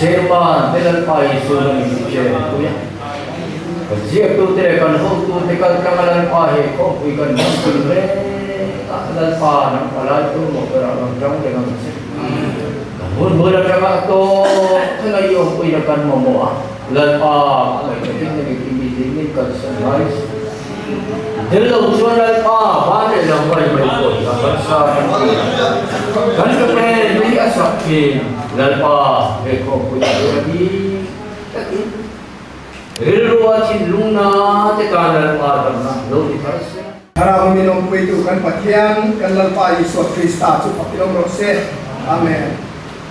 Sherman telalpai sunan Indonesia punya. Siap tu tekan hok tu tekan kamalan pahe kok ikan mungkin le telalpa nak palai tu mau berang dengan mesin. Mun bola jaga tu selayu puyakan momoa. Lalpa ini ini kan sunrise. Dulu suan lalpa pada lampai baik bahasa kan kepen beli asakin lalpa eko punya lagi Rilwatin luna tekan lalpa karena lo dikasih Harap minum itu kan pakaian kan lalpa Yesus Kristus tu pakilom rose amen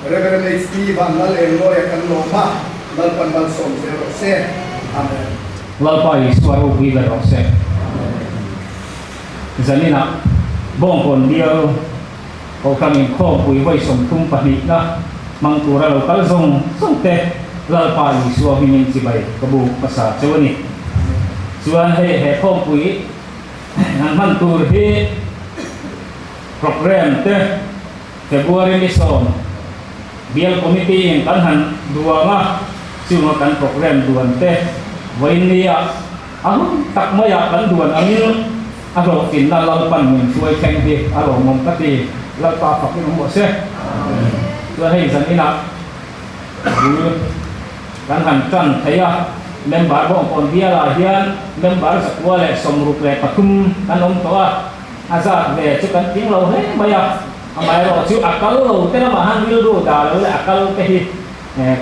Reverend Steve Van Lalelo ya kan loma lalpan balsom rose amen lalpa Yesus ubi rose Zanina bongkon dia kau kami kau pui wai som tum panik na mangtura lokal song te lalpa Yesus hinin sibai kebu pasar cewani suan he kau pui nan mantur he program te Februari mison biar komite yang kanhan dua mah simakan program duan te wain dia aku tak maya kan duan amin alo kinna lalpan min suai keng di alo ngom kati lalpa pakai nomor se suai hai zan ina kan hancan saya lembar bong kon dia lahian lembar sakwa le somrup le pakum kan om toa azat le cukan ting lo he maya amai lo chu akal lo tena mahan wil do da le akal tehi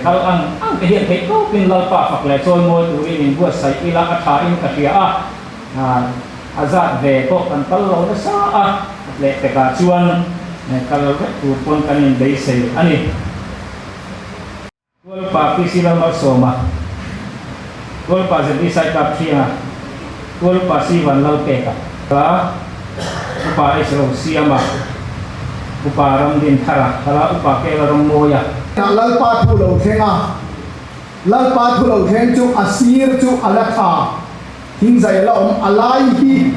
kalau ang tehi he ko pin lalpa pak le soi mo turi min buat sai ila atha in katia azat ve ko kan tallo na sa le teka chuan kalau tu pun kanin dei sei ani gol pa pisila masoma gol pa jadi sai kap thia gol pa si wan lau te ka upa isro siama upa ram din thara kala upa ke ram moya lalpa thu lo thenga lalpa thu lo theng chu asir chu alatha Hing zai la om alai hi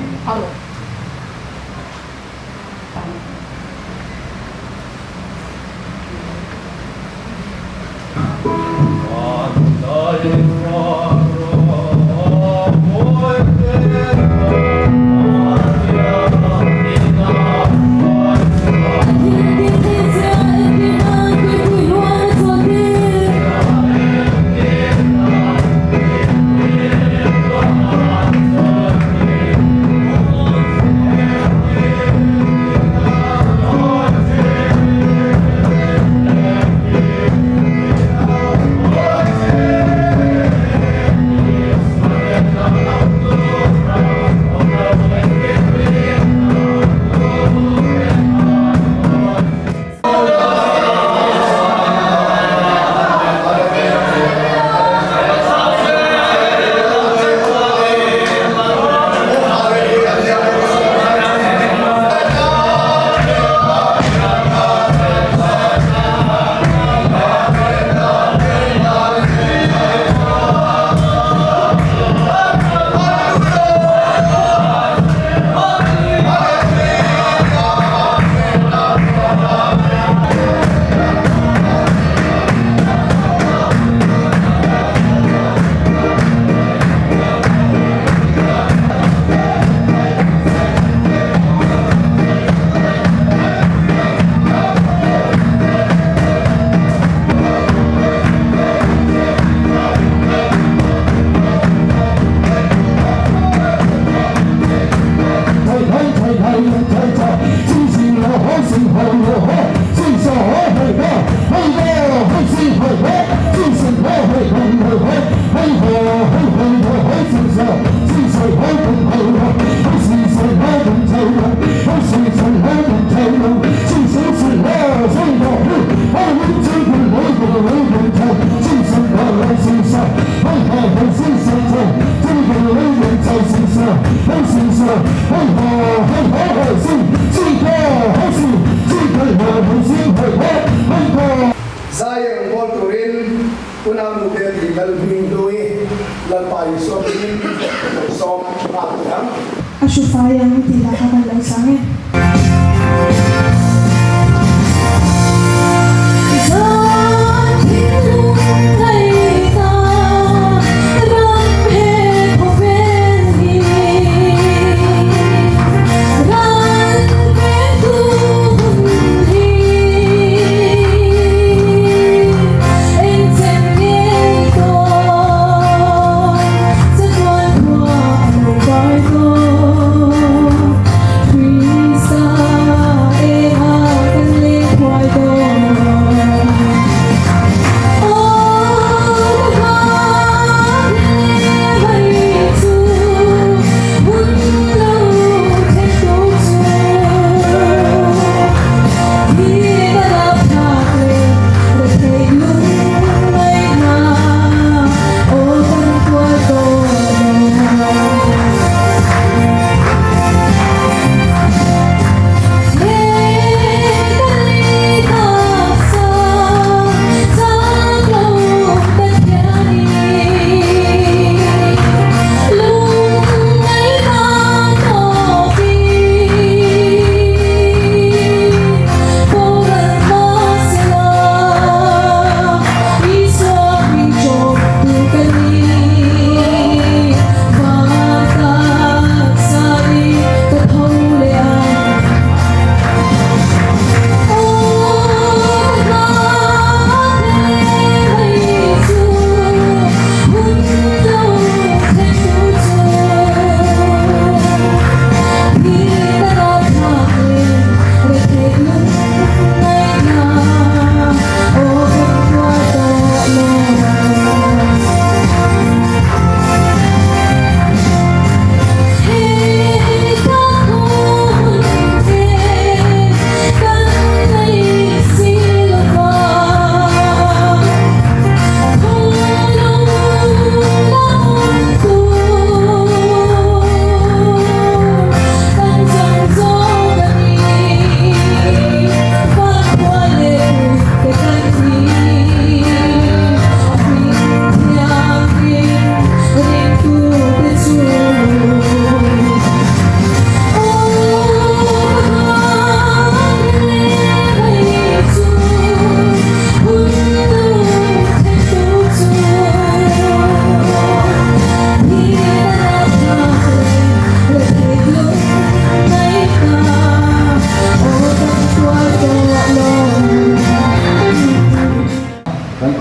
Saya Volturin punang muda di Galvin Doi lalpai sokin som patram Asyufayang tidak akan langsangnya Zat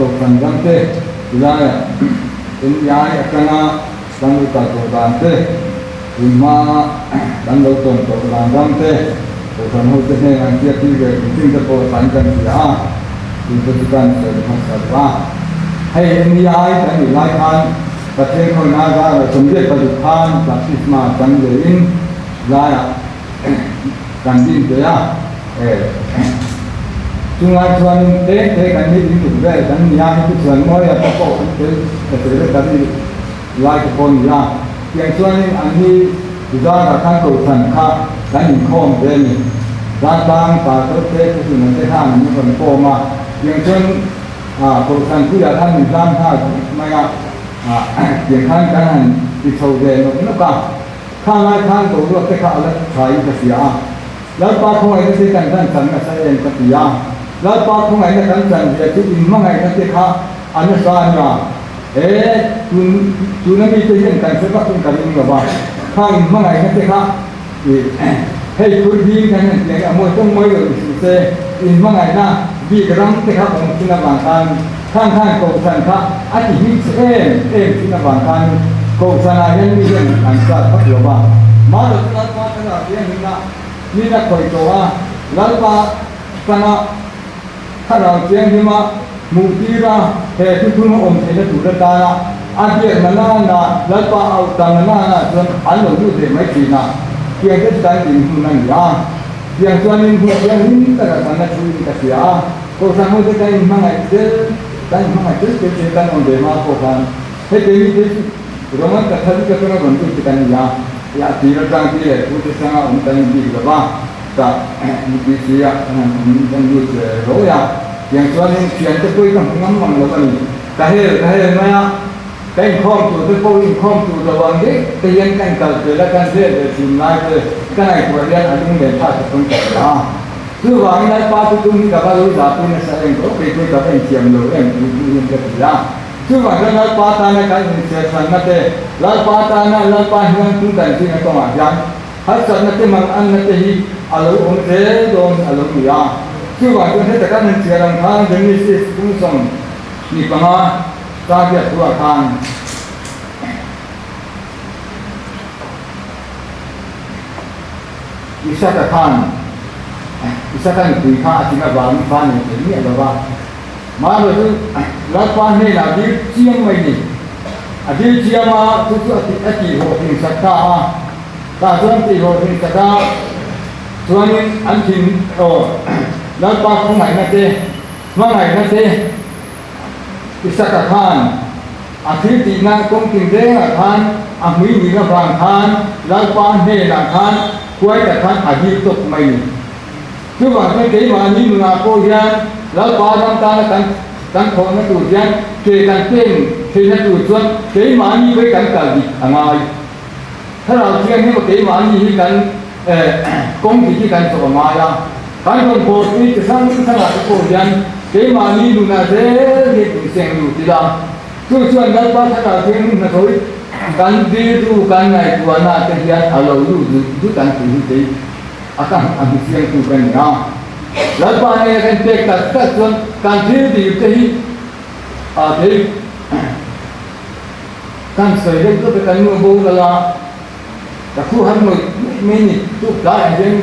ko kan dam te ilaya in yai akana dam ta ko dam te imma dan lo tong to dam te ko kan ho te ne an kia ti ge tin te ko san kan ya tin te kan se ma sa wa hai in yai kan ilai kanประเทศเขาหน้าก็สมเด็จพระจุฬาบัพติศมาจังเลยอินลายกันดินเดียจุงไอชวนเตะกันนี่ดินถูกได้กันยาที่ชวนมวยตะโกนเตะเตะกันนี่ลายทุกคนยาอย่างชวนอันนี้ดูด้านข้างกูสันข้ากันหินโค้งเดินด้านบางป่าต้นเตะที่มันได้ท่ามันคนโตมาอย่างชวนกูสันผู้ใหญ่ท่านมีด้านท่าไม่อย่างข้างกันที่ชาวเดินนกกาข้างไล่ข้างตัวรถเตะขาแล้วใช้กระเสียแล้วปาคงไอ้ที่กันกันสันกับเสียงกระเสียแล้วปาคงไอ้ที่กันสันจะจุดอินมั่งไอ้ที่เตะขาอันนี้สานยาจุนมีตัวเองกันเสียก็ต้องกันอินกับว่าข้างมั่งไอ้ที่เตะขาให้คุณดีกันอย่างมวยต้องมวยอยู่เสียอินมั่งไอ้น่ะบีกรังเตะขาของที่นับหลังกันข้างโกสันข้าอาทิตย์นี้ที่นับหลังกันโกสันอายังมีเรื่องอันตรายพักอยู่ว่ามาดูตลาดมาตลาดเรื่องนี้นะนี่นักข่อยตัวลัลปาคณะข้าราชการที่มามุตีระเหตุที่คุณอมเทนตุระตานะอาเจียนนั่นนะลัลปาเอาตังนั่นนะจนอันหลงอยู่เด็กไม่ทีนะเพียงแค่การดินคุณนั่นยาเพียงส่วนหนึ่งเพียงนี้แต่ละการนั้นช่วยกันเสียโกสันเขาจะได้มั่งไงเจ้ได้มั่งไงเจ้กันองเดมาโกสันให้เดมิเดโรมันกัทธิกตัวนั้นเป็นกันยาทีละจังที่เลยพุทธศาสนาองค์นั้นดีกว่าแต่มีเสียมันอยู่เฉยๆอยอย่างส่วนนึงเขียนจะคุยกับงั้นมันแล้วกันแต่เฮ้ยไม่อะแต่ข้อมตัวที่พูดข้อมตัวระวังดิแต่ยังกันกันเจอแล้วกันเสียเลยสิ่งนั้นเลยกันไอ้ตัวเรียนอันนี้เนี่ยถ้าจะต้องแก้ละคือว่าในป่าที่ตรงนี้กับเราจะเป็นอะไรก็ไปคุยกับไอ้เชียงเลยเอ็งอยู่ที่นี่ละคือว่าเราป่าตาในการเสียสันนั่นเองเราป่าตาในเราป่าเฮือนตุ้งกันที่นั่นก็มาจังฮัสสันนั่นเองมันอันนั่นเองอารมณ์องค์เจ้าโดนอารมณ์ยาคือว่าคนที่จะการเสียรังทางจะมีสิ่งตุ้งส่งนี่ปัญหาตาเดียดตัวทางอิสระทางอิสระทางคุยข้าที่มาบ้านฟ้าเนี่ยนี่อะไรบ้างมาเลยรัฐบาลเนี่ยนะดีเชียงใหม่นี่ดีเชียงมาทุกๆอาทิตย์หัวถึงสัปดาห์ตาส่วนที่หัวถึงสัปดาห์ส่วนนี้อันที่รัฐบาลของไหนนั่นเองว่าไหนนั่นเองอิสระทางอาทิตย์ที่นั่งกงกินเรื่องทานอามีระบางทานรัฐบาลเนี่ยนะทานคุยกับทานอาทิตย์ตกไม่คือว่าไม่ได้มานี่มึงอาโกยันแล้วปาทำตากันคนนั้นดูยันเกี่ยกันเป็นเกี่ยกันดูส่วนเกี่ยมานี่ไว้กันกันดิอะไรถ้าเราเที่ยงให้มาเกี่ยมานี่กันกงที่กันสบายละการคนโพสต์นี่จะสร้างโกยันเกี่ยมานี่ดูน่าจะเห็นเสียงดูทีละส่วนนั้นปาถ้าเราเที่ยงนะทุยกันดีดูกันไหนตัวน่าจะยันเราดูกันที่ akan ambisian tu kan ya lepas ni akan tekad tuan kan diri tadi ada kan saya tu kan mau bala aku harus meni tu dah yang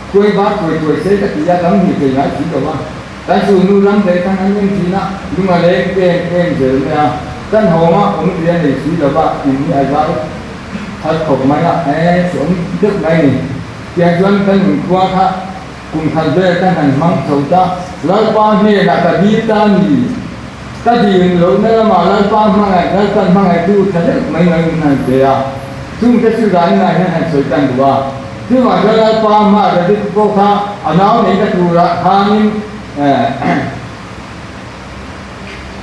koi saya tak dia kamu ni kaya gitu bah kan sunu lam dari kan yang Cina cuma leng je kan homa orang dia ni sih bah ini ajar thật khổ máy là xuống trước đây tiền dân thân qua khá cùng thành về các thành măng sầu ta lớn bao nhiêu là cả đi ta nhỉ ta chỉ lớn nữa mà lớn bao mang ngày tu thật đấy mấy ngày này để chung cái sự gắn này hay sợi tan của chứ mà cái lớn bao mà cái cô khá ở nó này cái tu ra khá nhưng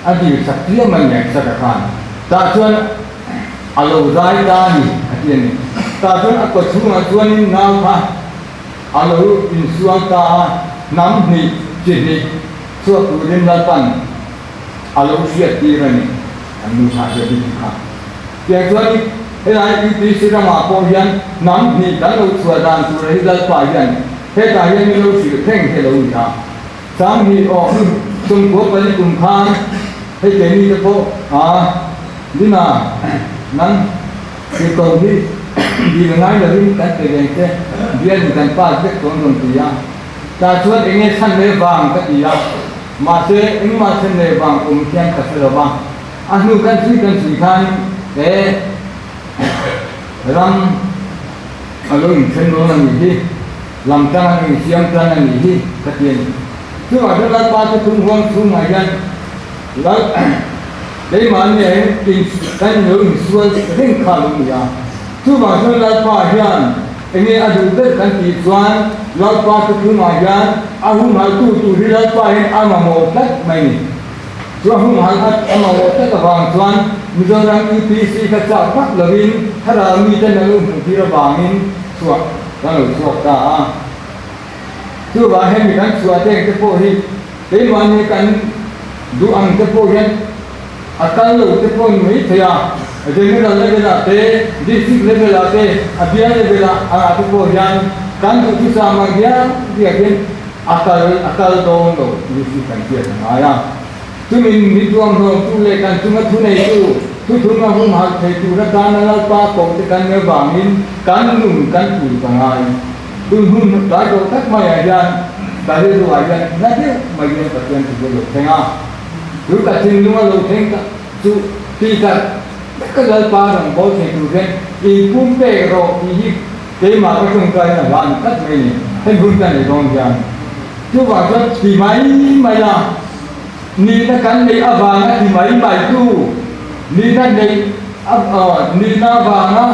anh chỉ sạch tiếc mình nhảy sạch khăn ta chưa alu zai da ni atian ta chun akko chunga chuan na pha alu in suang ta nam ni chin ni chu tu lim la pan alu siat ti ra ni anu sa je di kha ya chuan he lai ti si ra ma ko hian nam ni dan lo chua dan tu ra hi dal pa hian he ta hian ni lo si theng he lo ta สามเหตุออกสมควรไปในกลุ่มทางให้เจนี่จะพบนี่นานั้นคือตรงที่ดีง่ายเลยกันเองแค่เรียนกันป้าเด็กตรงตีอ่ะแต่ส่วนเองท่านเลยบางก็ดีอ่ะมาเสเองมาเสนเลยบางองค์เทียนก็เสบางอันนู้นกันสี่คันรำอารมณ์เช่นนั้นนี่ที่ลำจังนี่เสียงจังนี่ที่กระเทียนคือว่าถ้าเราป้าจะทุ่งห่วงทุ่งอะไรกันแล้วได้มาเนี่ยกินกันเรื่องส่วนเรื่องข้าวนี่อ่ะคือว่าถ้าเราป้าเห็นเองอาดูเด็กกันที่ส่วนเราป้าจะทุ่งอะไรกันอาหุ่นหาตู้ที่เราป้าเห็นอามาโมตัดไม่นี่ส่วนหุ่นหาอามาโมตัดกับบางส่วนมิจฉาชีพที่เขาจับพักเลยถ้าเรามีแต่เรื่องที่เราบางนี่ส่วนเราส่วนตาคือว่าให้มีการส่วนเองจะพูดที่ได้มาในการดูอันจะพูดเห็นอาการเราจะพูดไม่เที่ยเรื่องเราเลเวลเตะดิสิเลเวลเตะอภิญญาเลเวลจะพูดยันการดูที่สามัญญาที่เห็นอาการโดนโดดิสิกันเกี่ยงอะไรทุกมิตรวงเราทุเลกันทุกทุนในทุกมาหุ่นหาเทตุระการนั้นเราป้าปกติกันเมื่อบางนินการนุ่มการปุ๋ยต่างหากคุณหุ่นได้โดนทักมาอย่างยันแต่เรื่องอะไรยันนั่นเองไม่เรื่องปัจจัยที่เราเห็นอ่ะดูการสิ่งที่เราเห็นก็สุที่กันก็เราป้าเราบอกให้ดูเห็นอีพุ่มเตะเราอีเตะมาก็ต้องการอะไรก็ไม่ให้หุ่นกันในโรงยันทุกวันก็ที่ไม่ละนี่ถ้ากันในอาบานะที่ไม่ดูนี่ถ้าในนี่นาบานะ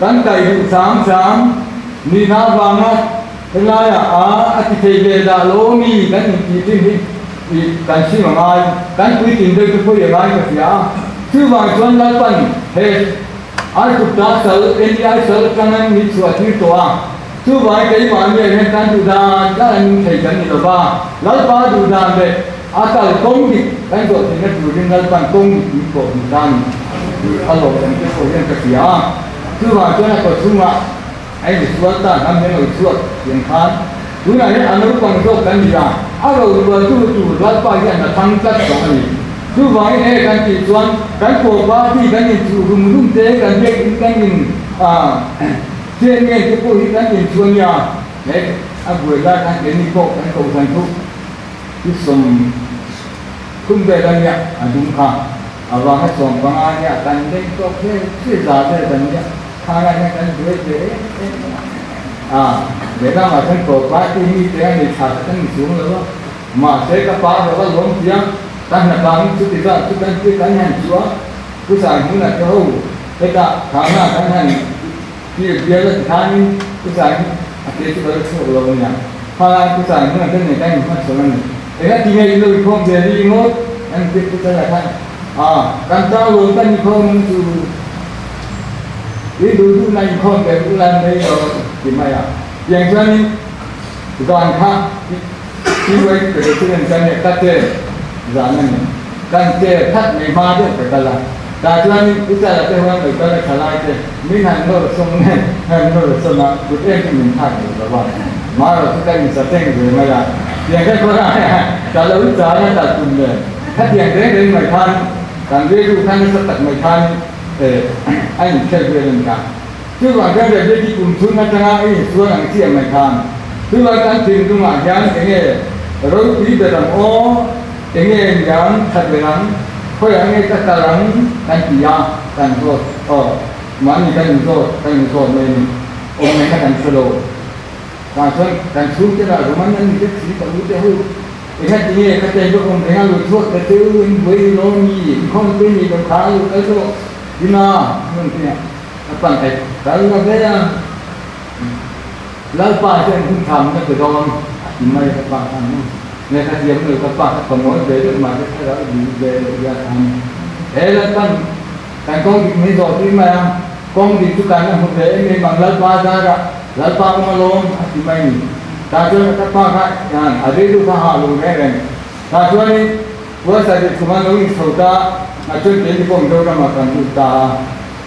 กันไก่ดูสามนี่นาบานะเป็นไรอธิเทเวดาโลมีกันที่กันชิมอะไรกันคุยกินด้วยคุยอะไรก็เสียคือว่าชวนเราเป็นเฮ้อาสุดท้ายสุดเอ็นดีไอสุดกันนั้นมีส่วนที่ตัวคือว่าไอ้บ้านเนี่ยเห็นกันดูดานกันใช้กันนี่หรอบ้าเราป้าดูดานเลยasal kongdi kan tu dengan dunia kan kongdi itu dan kalau yang itu yang ketiga tu macam apa semua ini suatu namanya suatu yang kan dunia ini anu pangso kan dia kalau tu lepas yang tangkat sekali tu ini kan tujuan kan kopati kan itu rumum deh kan dia kan ini itu kan tujuannya aku kan ini kok kan kau tu Islamคุณเบลเนี่ยดุมค่ะว่าให้ส่งฟังเนี่ยกันเด็กก็เชื่อใจกันเนี่ยทางนั้นกันด้วยเดี๋ยวมาถึงตัวป้าที่มีเรื่องในชาติตั้งสูงแล้วมาเสกป้าเราก็ล้มเสียงตั้งแต่บางสุดที่ว่าสุดนั้นคือการเห็นชัวผู้ชายคนนั้นเขาเด็กทางนั้นการเห็นที่เบียร์ทางนี้ผู้ชายอาทิตย์ที่เราช่วยเราเนี่ยทางผู้ชายคนนั้นเนี่ยการมันส่วนนั้นDengan tiga itu ikut jadi ingat yang kita lakukan. Kantang lontan ikut muncul. Ini dulu naik ikut ke bulan ini di mana? Yang ini bukan kah? Tiwai kebetulan saya kata zaman ini. Kan saya tak memang ada berkala. Tapi ini kita lakukan orang berkala salah itu. Minat nol semua, nol semua. Bukan itu minat berapa. Malah kita ini seteng bermula. Yang kedua, kalau usaha tak tunda,ถ้าอย่างเร่งไม่ทันการเรียนรู้ท่านสตัดไม่ทันไอ้แค่เรียนกันคือว่าการเรียนที่กลุ่มทุนนักงานไอ้ส่วนอังเสียไม่ทันคือว่าการถึงตรงนั้นอย่างเงี้ยเราพิจารณาอย่างเงี้ยอย่างทัดเวลาเพราะอย่างเงี้ยตัดตารางการที่ยาการโทษมันมีการโทษไม่มีองค์ในการสโลการสู้จะได้ประมาณนั้นมีสิ่งต่างๆที่เขาเองที่นี่เขาจะยกองค์ในงานลุยทั่วแต่ตัวเองไม่รู้มีคนเป็นมีปัญหาอยู่แล้วก็ดีนะนั่นเนี่ยตั้งแต่การเงินเนี่ยแล้วป้าเช่นคุณทำก็จะโดนที่ไม่ได้ป้าทำในขณะเดียวกันป้าขโมยเบลล์มาได้แล้วดีเบลล์ยาทำแล้วตั้งการกองดิบไม่โดดที่มากองดิบทุกการนั่งคนเดียวไม่บังแล้วป้าจะLalu apa malam hati main. Tajuan apa kan? Yang ada itu sahah lu kan. Tajuan ni, buat saja cuma lu sauda. Tajuan jadi pun jauh makan juta.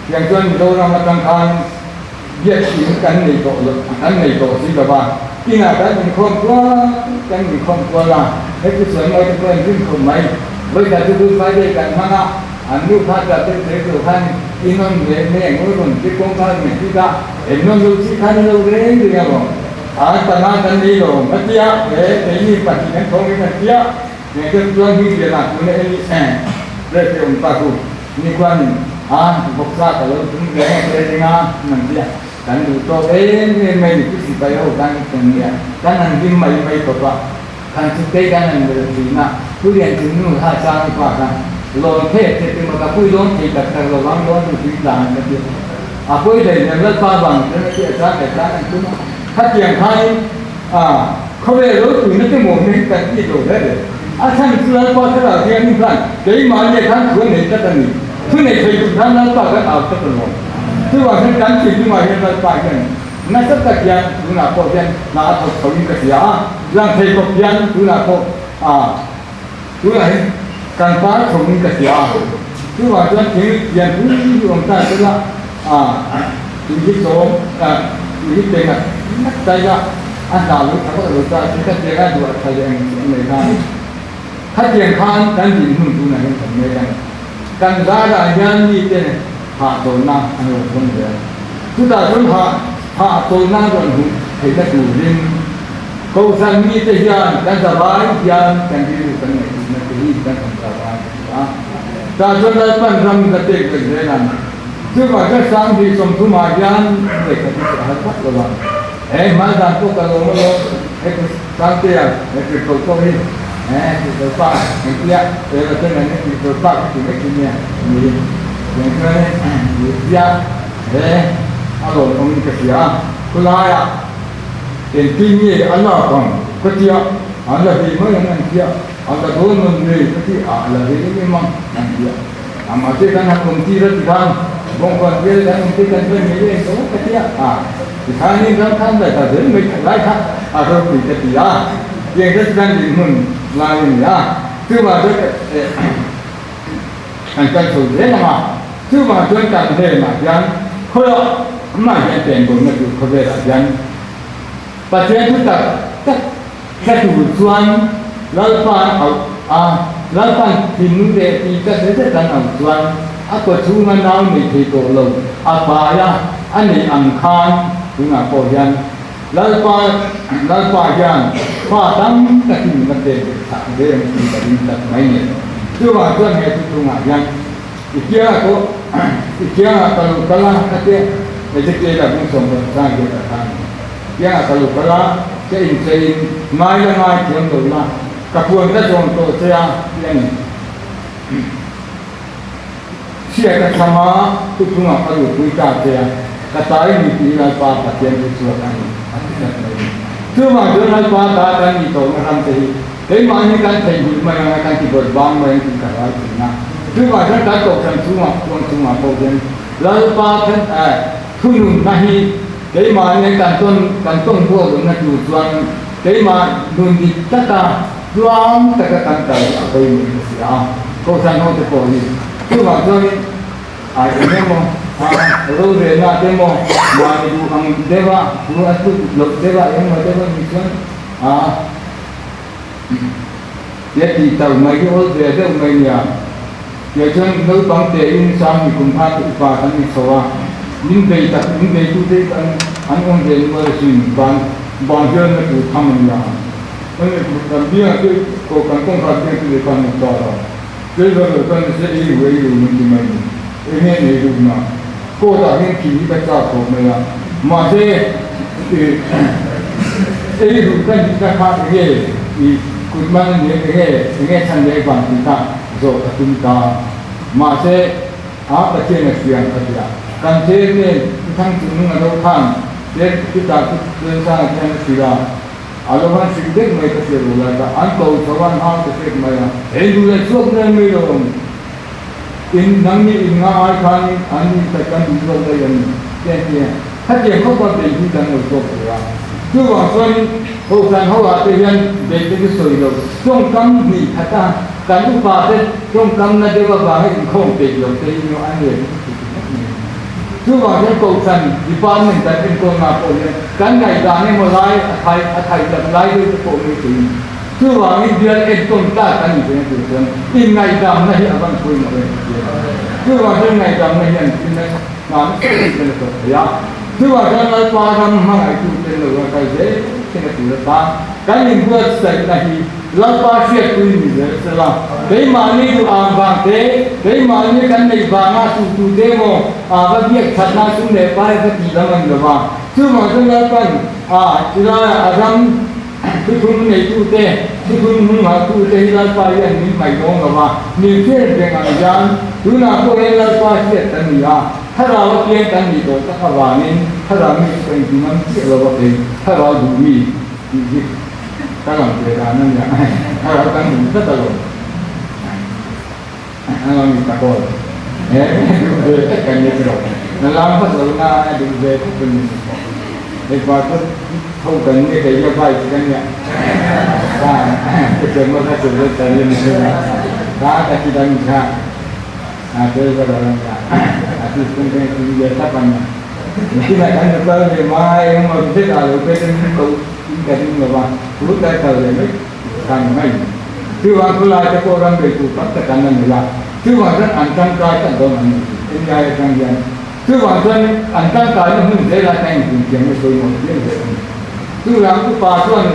Yang tuan jauh makan kan, dia sih kan ni kok sih berapa. ที่น่าจะเป็นคนกลัวกันมีคนกลัวละให้ผู้สวยไม่ต้องเป็นขึ้นคนใหม่ไว้แต่จะดูไฟได้กันมานะอันนี้ถ้าจะเป็นเรื่องท่านอินนนเรื่องแม่งคนที่กงท่านเนี่ยที่ก็เห็นน้องลูกที่ท่านเราเรื่องเดียวตอนนั้นกันนี้เราไม่เที่ยวแต่นี่ปฏิบัติของเราเที่ยวเนี่ยก็ตัวที่เดียวกันคุณเนี่ยเรื่องที่องค์พระคุณนี่คนพวกข้าแต่เราถึงแรงเลยนะนั่นเดียวกันดูตัวไม่ได้คิดไปเอากันตรงนี้กันนั่นที่ไม่ตกว่ากันสุดท้ายกันนั่นเลยทีน่ะผู้เรียนถึงนู่นถ้าสร้างกว่ากันลงเทศจะเป็นมันก็ผู้ลงที่ตัดแต่ระวังร้อนอยู่ที่หลังกันเดียวผู้เรียนเนี่ยเลิกฟ้าบังจะไม่เกี่ยวกับแต่ละนั่นคือถ้าเกี่ยงใครเขาเรียนรู้ถึงนั่นจะมองไม่กันที่โดดได้เลยท่านสุรพรถ้าเราเรียนนี่ท่านเกี่ยมาเนี่ยท่านควรเห็นกันนี่ทุกในใครทุกท่านนั้นก็เอาสักหน่อยที่ว่าท่านการคิดมาเห็นเราไปกันนั่นสักตะเกียงดูหน้าพวกยันหน้าพวกเขายิ่งกระเสียร่างเทพพยันดูหน้าพวกดูหน้าการฟ้าเขายิ่งกระเสียที่ว่าท่านถึงยันผู้ที่องค์ท่านก็ละถึงที่โสมถึงที่เต็งนักใจละอันดาลุเขาก็รู้จักที่จะเจริญด้วยใจเองในการถ้าเจียงข้างการยินหุ่นดูหน้าเห็นสมัยกันการด่ายันนี่เป็นหาโดนน้าอันนั้นคนเดียวทุกท่านหาโดนน้าโดนหุ่นเห็นได้ดูริมเขาสั่งมีแต่ยันการสบายยันการที่รู้กันไม่ถูกไม่ดีการสบายแต่ส่วนนั้นมันทำกันเด็กเป็นเรื่องนั้นซึ่งว่าจะสร้างที่สมทุมายันเด็กที่จะหัดพัฒนามาดันตัวกันลงมาให้สร้างเตียงให้เป็นตัวโตนี่ที่ตัวป้าให้เตี้ยเราจะนั่นที่ตัวป้าที่ไม่กินเนี่ยมีอย่างเงี้ยมีเตี้ยอารมณ์ของมันก็เสียคุณลายเป็นที่นี่อันนั้นก็เตี้ยอันนั้นที่ไม่ยังเตี้ยอันนั้นโดนมันเลยก็ที่อันนั้นที่ไม่มั่งนั่นเตี้ยอามาเจ้ากันคนที่รักกันบางคนเจ้ากันที่กันเป็นไม่ได้ก็เตี้ยที่ท่านี้เราทำได้แต่เดินไม่ได้ครับเราคุยกันที่อย่างที่ท่านยินหุ่นลายนี่คือว่าจะอันการสูดเล่นมาคือว่าจนการเดินมายันเขาไม่เห็นเป็นคนมาดูเขาเดินยันปัจจัยทุกอย่างแค่ดูส่วนแล้วฟังแล้วฟังที่นู้นเด็กที่จะเดินกันเอาส่วนก็ชูมันเอาไม่ที่โตลงปายะอันนี้อังคารถึงอ่ะพอยันแล้วฟ้ายันฟ้าตั้งแต่ที่มันเดินเดินที่จะดิ้นตัดไม่เนี่ยคือว่าส่วนเหตุตรงอ่ะยันอีกอย่างก็kalau kata rezeki dah pun semua sang kita kan ya kalau sein mai tiang tu lah kapuan dah contoh saya yang siapa sama tu cuma kalau kita saya kata ini tidak apa pasien itu kan cuma jangan patahkan itu orang sih tapi mana kan saya mana kan kita bang mana kita lagi nahคือว่าท่านตัดตกกันสุ่มพวกนี้แล้วป้าท่านทุนนั่นที่ได้มาในการต้นพวกนั้นอยู่ส่วนได้มาดุนดิตตาดวงตะกันตะไปมีเสียก็สั่งเขาจะปล่อยคือว่าตอนนี้เนี่ยมั้งรู้เรื่องอะไรมั้งว่าดูคำเดว่าดูอัตุลบเดว่ายังไม่เดว่ามีส่วนยัดติดตัวไม่ก็เอาเรื่องไม่เนี่ยอย่างเช่นเราบางทีอินสามมีคุณภาพอุปาทานมีสวะยิ่งใหญ่ทุกเรื่องอันองค์เดียวมาสิ่งบางเรื่องนั้นถูกทำอย่างนั้นการเบี้ยที่ก็การต้องการที่จะการมุตระเรื่องการเสียอีเวย์มันที่ไม่เนี่ยในรูปนั้นก็ต่างกันที่ประจักษ์ของมันมาเสียรูปกันที่จะขาดเงี้ยคุณมันเงี้ยฉันเลี้ยงบางทีท่าso kita masih kecil sekian saja. Kan ini tentang gunung atau kan, kita tentang yang sila. Alasan sedikit mereka serulah. Antau sawan sedikit mereka. Dulu sudah mereka. Nanti ingat kan, ani tekan dulu yang dia. Hati yang kau pada itu dan untuk dia. Cuma soal bukan hawa yang begitu soal. Jom ni kataการอุปาเทตรงกรรมนั่นเรียกว่าให้คงติดอยู่ที่อยู่อันเดียว คือว่าฉันโกสันดิปาร์ตเมนต์แต่เป็นคนมาคนเนี่ยกันไงตาเนี่ยมาไล่ไทยจะไล่ด้วยตัวมือถือคือว่ามีเดือนเอ็ดต้นตากันอยู่ในตัวฉันอีไงตามนี่อาบังคุยมาเลยคือว่าฉันไงตามนี่ยังที่นั่นงานเป็นตัวอย่าคือว่าฉันไล่ปาทำมาไอ้ตัวเป็นตัวใครเจ๊ที่นั่นตัวตากันยิ่งเพื่อใส่ในไล่ปาเสียคุยมีเลยสละได้มานี่ดูอ่างบางเต้ได้มานี่กันในบางอาสุเดโมบางอย่างชัดน่าสุนเลยไปก็ตีละมันละว่าคือว่าฉันไล่ปันจุฬาอาจารย์ที่คุณในตู้เต้ที่คุณมึงหาตู้เต้ไล่ปาอย่างนี้ไม่ต้องละว่ามีเพื่อนเป็นอาจารย์ดูน่าพวกไล่ปาเสียตันนี่ถ้าเราเรียนกันนี่ก็ถ้าว่านี่ถ้าเราไม่เป็นที่มันเสียเราก็เป็นถ้าเราดูมีถ้าเราเจอกันนั่นอย่างถ้าเราตั้งอยู่ก็ตลกเรามีตะโกนดูเด็กกันเนี่ยตลกนั่นเราก็สนุกนะดูเด็กเป็นเด็กว่าก็เข้ากันเนี่ยแต่ยังไปกันเนี่ยว่าจะเจอมาถ้าเจอแต่ยังไม่เจอถ้าแต่ที่เราไม่ใช่เจอก็ได้แล้วที่คุณเป็นคุณเยอะสักวันที่ไหนกันจะเจอเนี่ยมาyang mau kita lalu kita tahu kita ni apa perlu kita tahu ni kan mai คือว่าคือลายจะโกรังไปถูกตัดกันนั่นแหละคือว่าท่านอันตั้งกายตั้งตัวมันเป็นกายตั้งยันคือว่าท่านอันตั้งกายมันเสียละแต่งจริงๆไม่เคยหมดเรื่องเลยคือหลังคือป่าส่วน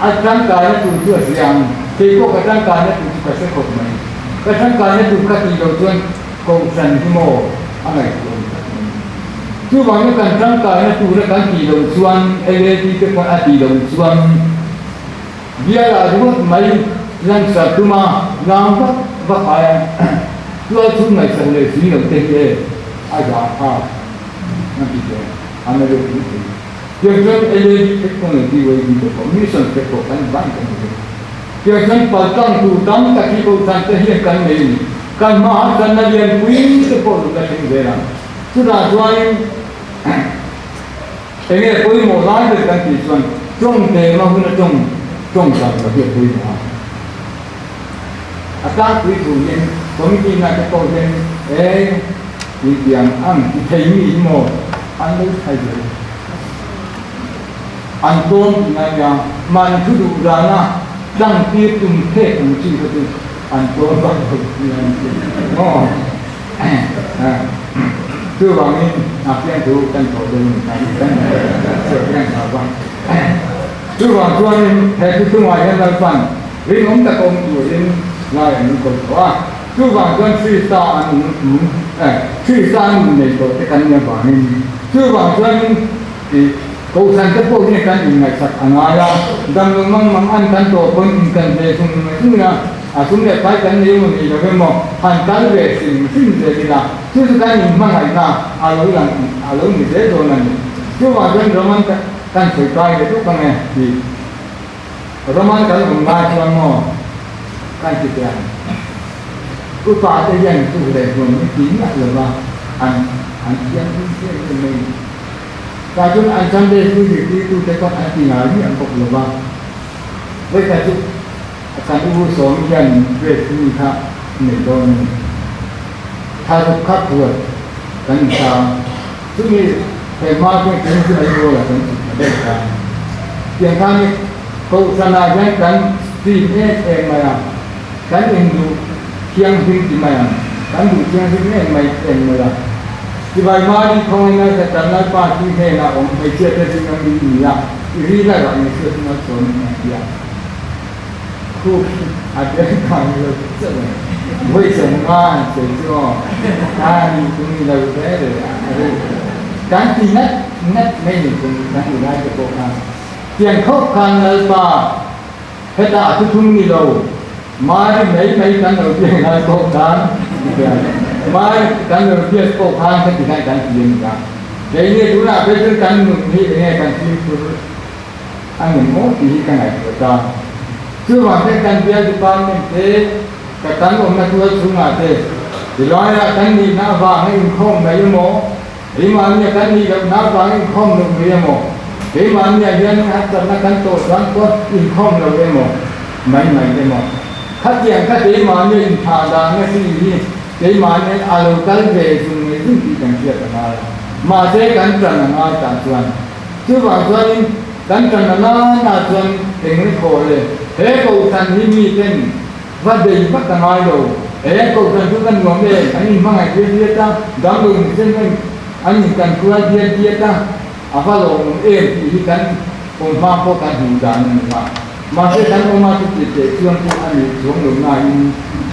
อันตั้งกายนั้นถูกเชื่อเสียงที่พวกตั้งกายนั้นถูกกระเซ็นขดไหมกระตั้งกายนั้นถูกขัดตีเราส่วนโกสันที่โมอะไรคือว่าในการตั้งกายนั้นถูกขัดตีเราส่วนเอเลที่เป็นคนตีเราส่วนเบียร์อะไรก็ไม่yang satu mah nampak bahaya dua cuma sekali sini orang teh ada apa nanti dia anda lihat itu yang kan LED teknologi itu komunikasi teknologi banyak yang kan patang tutang kaki bukan terhias kan ini kan mahal kan yang kuing itu pun tak tinggal sudah tuan ini kuing mulai dengan tuan trong tema pun trong sama dia kuing akan tujuan komisi nak kemudian yang kita ini mau anda saja anton yang mantu dana dan tiap mungkin itu anton oh tu bangin apa yang tu kan problem kan sebenarnya apa tu bang tuan itu semua yang lakukan ini orang tak komisi ini ngai anh ko wa tu ba kon tri sa an tri sa ni ko te kan ya ba ni tu ba kon ti ko san ka po ni kan ni ngai sak angaya dam mang an kan to pon kan de sum ni na sum le pai kan ni mo ni lo mo han kan ve sin de ni la tu kan ni mang ai na a lo ni de do na ni tu ba kon roman kan se pai de tu kan ni roman kan ma cha mo kan kita upaya yang itu dari mungkin adalah an yang ini kalau an itu dekat hati lagi an kok lebah mereka itu akan urus yang berfungsi nedon harus kuat kan ini tema yang kita lihat kan mereka yang kami kau sana kan di mana kan Hindu yang di mana kan di yang di mana di mana kau ini sekarang pasti hena orang macam tu yang di dunia ini lah yang semua soalnya dia ku ada kami tu为什么这种你你来这里kan ingatไม่ถึงkanได้จะบอกนะเพียงเข้ากันแล้วป่ะkitaทุกนี่เราmari mai kanเราเพียงกันเข้ากันmari kanเราเพียงเข้ากันkita kanเพียงกันjadi ini dulu apa itu kan ini kan itu angin mau ini kan kita cuma kan dia depan itu katan orang tua cuma itu di luar kan di nama yang kong mai mau di mana kan di nama yang kong dia mau di mana dia nak ternakan tu dan tu income lalu emo, main emo. Kat yang kat di mana in thada ni sini, di mana alokal besun ni ซึ่งที่กันเทียบกันมาเจกันจันทร์งาจันทร์ชื่อบางส่วนกันจันทร์งาหน้าส่วนเองนี่โคเลยเฮ้กูทันที่มีเป็นว่าเดินพัฒนาโลเฮ้กูทันทุกันงงเลยอันนี้มังไงเดียดๆดังดึงเส้นเป็นอันนี้กันกลัวเดียดๆอาฟ้าลงที่กันผมมาพบกันหูดังมาเจกันออกมาที่เจช่วงที่อันนี้ช่วงหนึ่งนาย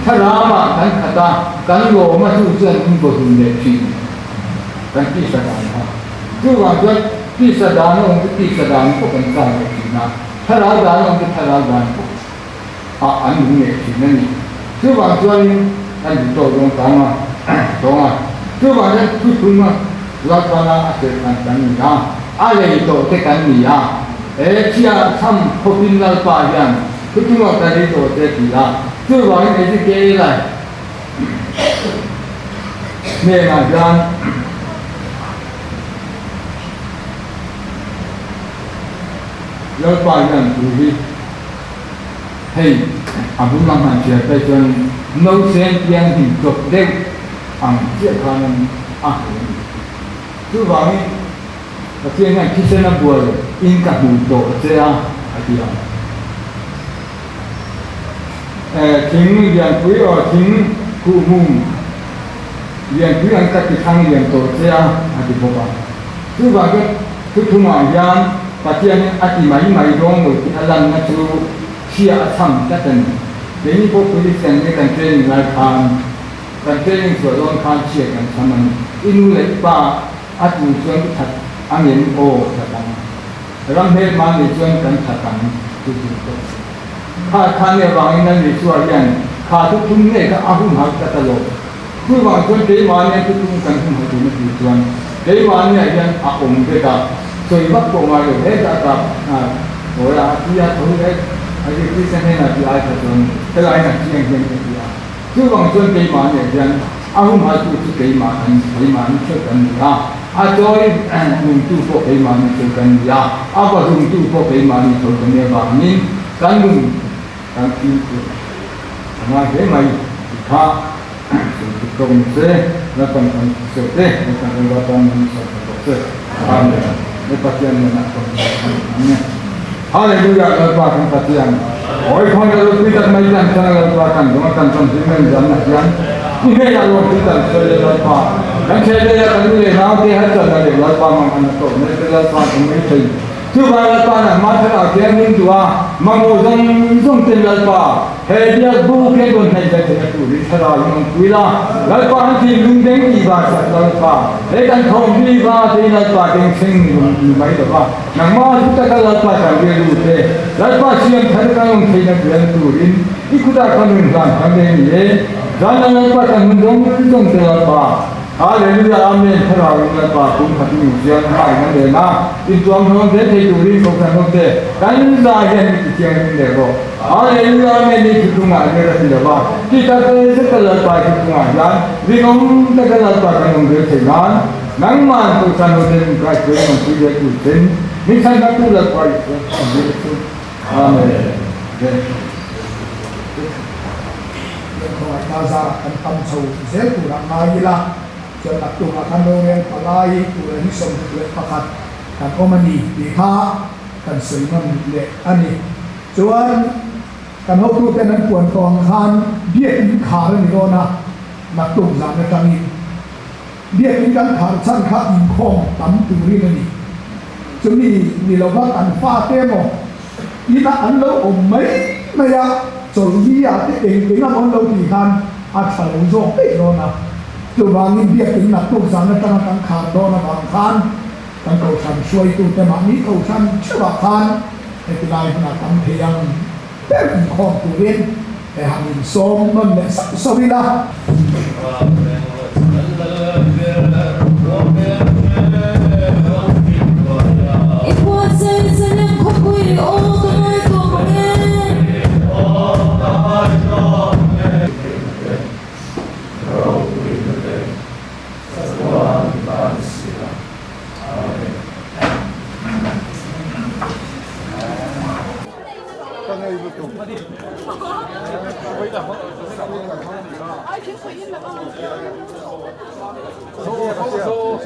ถ้าเรามากันขัดกันโลมาสู่เส้นที่บนเด็กที่กันที่สถานครับคือว่าจะที่สถานองค์ที่สถานพวกกันสร้างเด็กที่นะถ้าเราด่านองค์ที่ถ้าเราด่านพวกอันนี้เด็กที่นั่นคือว่าส่วนอันนี้ตัวตรงกลางมาตรงอ่ะคือว่าจะทุกคนมาเราตอนนั้นอาจจะกันนี่นะอะไรตัวที่กันนี่อ่ะที่อ่ะทำพวกพิมพ์เราป่าอย่างทุกคนมาแต่ที่ตัวที่ที่ละคือว่าไอ้ที่เกี่ยอะไรเนี่ยนะจังเราป่าอย่างดูดิเฮ้ยอาบุญมาหันเสียไปจนน้องเสียงเพียงถึงจบเด็กอังเสียขานั้นคือว่าไอ้ที่งั้นคิดนะบัวอินกับบุตรเจ้าอะไรอย่างทิ้งเรียนคุยทิ้งคู่มุ่งเรียนคุยอันกับที่ทางเรียนตัวเจ้าอะไรพวกนั้นคือว่าก็คือทุ่งอ่างยามปัจจัยนี้อธิไม่ร้องเลยที่อะไรนั่นคือเชี่ยทำกันเดี๋ยวนี้พวกผู้ที่เซ็นในการเทรนงานการเทรนส่วนร้อนการเชี่ยกันทำมันอินุเล็กป้าอาจจะส่วนถัดอันเห็นโอ้ถัดกันรำเพ็ญมาในส่วนกันถัดกันทุกๆถ้าเนี่ยบางนั้นในส่วนอย่างขาทุกทุนเนี่ยก็อาหุ่นหักตลอดคือบางส่วนเดี๋ยวมาเนี่ยทุกทุนกันหุ่นหักอยู่ในส่วนเดี๋ยวมาเนี่ยยังอาองค์เด็กส่วนวัดโกมาเลยเด็กกับโอ้ยที่จะทำได้ไอ้ที่เส้นให้หน้าที่ไอ้ท่านแต่ไอ้หน้าที่ยังเดียวคือบางส่วนเดี๋ยวมาเนี่ยยังอาหุ่นหักอยู่ที่เดี๋ยวมานี่ช่วยกันนะอาจอยลุงตู้พวกเดี๋ยวมานี่ช่วยกันนะอาว่าลุงตู้พวกเดี๋ยวมานี่ช่วยกันเนี่ยบางนี้กันลุงกันที่มาเดี๋ยวมาถ้าตรงเส้นแล้วต้องเสร็จแล้วต้องเราต้องเสร็จอาเมนในปัจจัยนั้นต้องเนี่ยฮาเลลูยาเราพากันปัจจัยโอ้ยคนเราพิจารณาอย่างนั้นเราพากันต้องการทำสิ่งนั้นอย่างนั้นนี่ให้เราพิจารณาเราพาแล้วเชื่อเลยกันเลยเราที่ให้จันทร์เราพามันกันตัวไม่เป็นเราพากันไม่ใช่ทุกวันเราพานะมาถึงอาเกียรติตัวมังโมจังส่งเต็มเราพาเฮียบุกเก็บคนให้ได้ที่ตัวนี้ถ้าเรายังคุยละเราพาที่ลุงเด้งที่บ้านเราพาเด็กกันเขาที่บ้านที่เราพาเด้งเชิงไม่ได้ว่านังมาทุกตะการเราพาการเรียนรู้เท่เราพาเชียงทะเลกันลงที่นักเรียนตัวนี้อีกคนละคนหนึ่งกันทำได้เนี่ยเราเราพาการมุ่งส่งเต็มเราพาฮาเลลูยาอาเมนถ้าเราเราพาคุณพัฒนิเชียงให้นั่นเลยนะอีกตัวน้องเด็กที่ตัวนี้เขาเป็นคนเด็กกันได้เห็นที่เชียงเด็กก็ฮาเลลูยาอาเมนนี่คือตรงไหนเนี่ยเราที่เราว่าที่ตาเตยจะเราไปที่ตรงไหนกันวิกรมตะการเราไปกันตรงเดียวที่นั้นนั่งมันตัวฉันเราเดินไปเจอมันคุยกันอยู่เส้นนี่ฉันก็ตัวเราไปอาเมนขอให้นาซากันทำสู่เสียตัวรักนายละจะตัดตัวกันโดยเรียนปลายตัวที่สมเด็จประคัดกันโอมันนีดีค่ากันสวยมันเละอันนี้ส่วนกันเขาตัวเป็นนั้นควรกองคานเบี้ยอินขาเรื่องนี้ก็นะนักตุ่มสามในครั้งนี้เบี้ยอินกันขาชั้นขาอินคองตั้มตัวนี้นั่นนี่จะมีเราว่ากันฟาเต้มอีน่าอันเราอมไม่ยากจนที่อยากที่เองเป็นนักบอลเราตีกันอาจจะลงโซ่ไปโดนนะจุดวางนี้เบี้ยถึงนักตุ่มสามในการขาดโดนนะบางครั้งการเขาชันช่วยตัวแต่มานี้เขาชันเชื่อคานในที่ใดขณะทำเพียงเป็นข้อตัวเล่นแต่หากมีสมนั่นแหละสวิละ It was a complete all the way So so